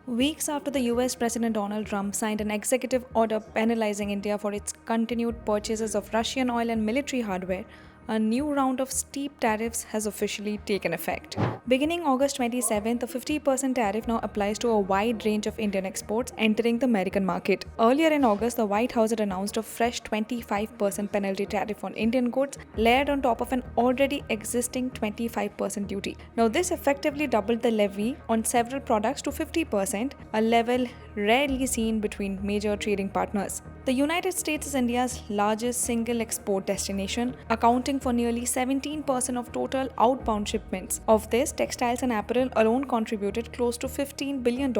Weeks after the US President Donald Trump signed an executive order penalizing India for its continued purchases of Russian oil and military hardware, a new round of steep tariffs has officially taken effect. Beginning August 27, the 50% tariff now applies to a wide range of Indian exports entering the American market. Earlier in August, the White House had announced a fresh 25% penalty tariff on Indian goods, layered on top of an already existing 25% duty. Now, this effectively doubled the levy on several products to 50%, a level rarely seen between major trading partners. The United States is India's largest single export destination, accounting for nearly 17% of total outbound shipments. Of this, textiles and apparel alone contributed close to $15 billion,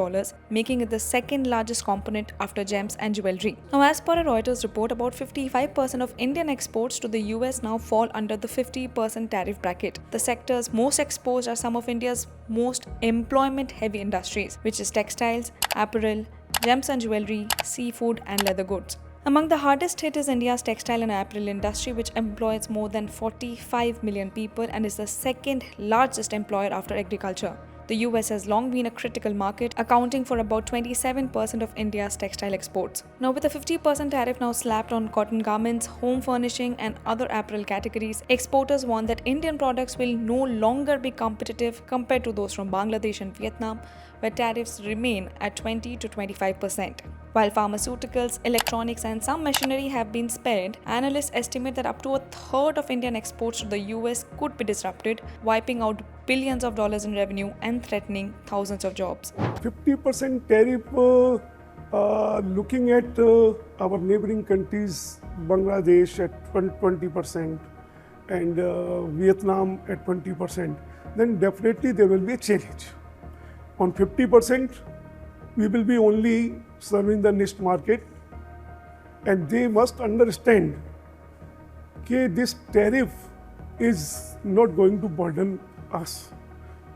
making it the second largest component after gems and jewellery. Now, as per a Reuters report, about 55% of Indian exports to the US now fall under the 50% tariff bracket. The sectors most exposed are some of India's most employment-heavy industries, which is textiles, apparel, gems and jewellery, seafood and leather goods. Among the hardest hit is India's textile and apparel industry, which employs more than 45 million people and is the second largest employer after agriculture. The US has long been a critical market, accounting for about 27% of India's textile exports. Now, with a 50% tariff now slapped on cotton garments, home furnishing and other apparel categories, exporters warn that Indian products will no longer be competitive compared to those from Bangladesh and Vietnam, where tariffs remain at 20 to 25%. While pharmaceuticals, electronics and some machinery have been spared, analysts estimate that up to a third of Indian exports to the US could be disrupted, wiping out billions of dollars in revenue and threatening thousands of jobs. 50% tariff, looking at our neighboring countries, Bangladesh at 20% and Vietnam at 20%, then definitely there will be a challenge. On 50%, we will be only serving the niche market, and they must understand that this tariff is not going to burden us.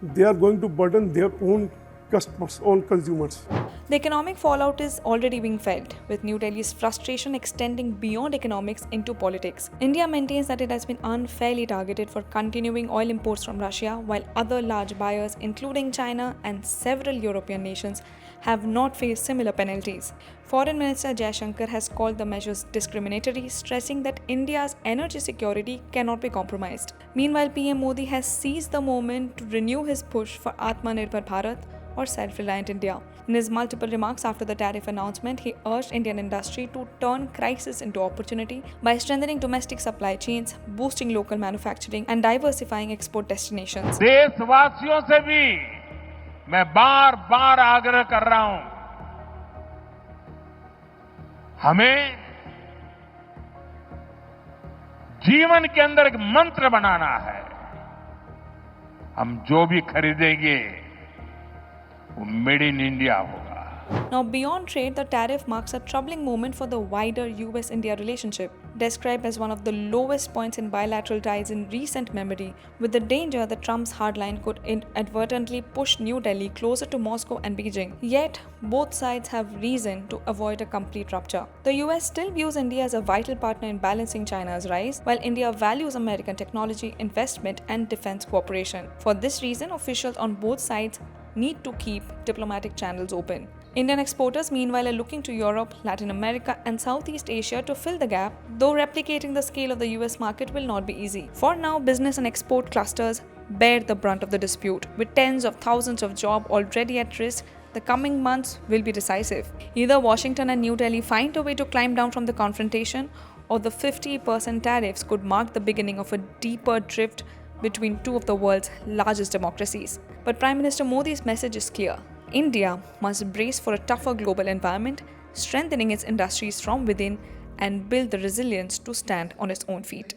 They are going to burden their own customers, own consumers. The economic fallout is already being felt, with New Delhi's frustration extending beyond economics into politics. India maintains that it has been unfairly targeted for continuing oil imports from Russia, while other large buyers, including China and several European nations, have not faced similar penalties. Foreign Minister Jaishankar has called the measures discriminatory, stressing that India's energy security cannot be compromised. Meanwhile, PM Modi has seized the moment to renew his push for Atmanirbhar Bharat, or self-reliant India. In his multiple remarks after the tariff announcement, he urged Indian industry to turn crisis into opportunity by strengthening domestic supply chains, boosting local manufacturing and diversifying export destinations. देशवासियों से भी मैं बार-बार आग्रह कर रहा हूं, हमें जीवन के अंदर एक मंत्र बनाना है। हम जो भी खरीदेंगे वो मेड इन इंडिया होगा। Now, beyond trade, the tariff marks a troubling moment for the wider US-India relationship, described as one of the lowest points in bilateral ties in recent memory, with the danger that Trump's hardline could inadvertently push New Delhi closer to Moscow and Beijing. Yet, both sides have reason to avoid a complete rupture. The US still views India as a vital partner in balancing China's rise, while India values American technology, investment, and defense cooperation. For this reason, officials on both sides need to keep diplomatic channels open. Indian exporters, meanwhile, are looking to Europe, Latin America, and Southeast Asia to fill the gap, though replicating the scale of the US market will not be easy. For now, business and export clusters bear the brunt of the dispute. With tens of thousands of jobs already at risk, the coming months will be decisive. Either Washington and New Delhi find a way to climb down from the confrontation, or the 50% tariffs could mark the beginning of a deeper drift between two of the world's largest democracies. But Prime Minister Modi's message is clear. India must brace for a tougher global environment, strengthening its industries from within and build the resilience to stand on its own feet.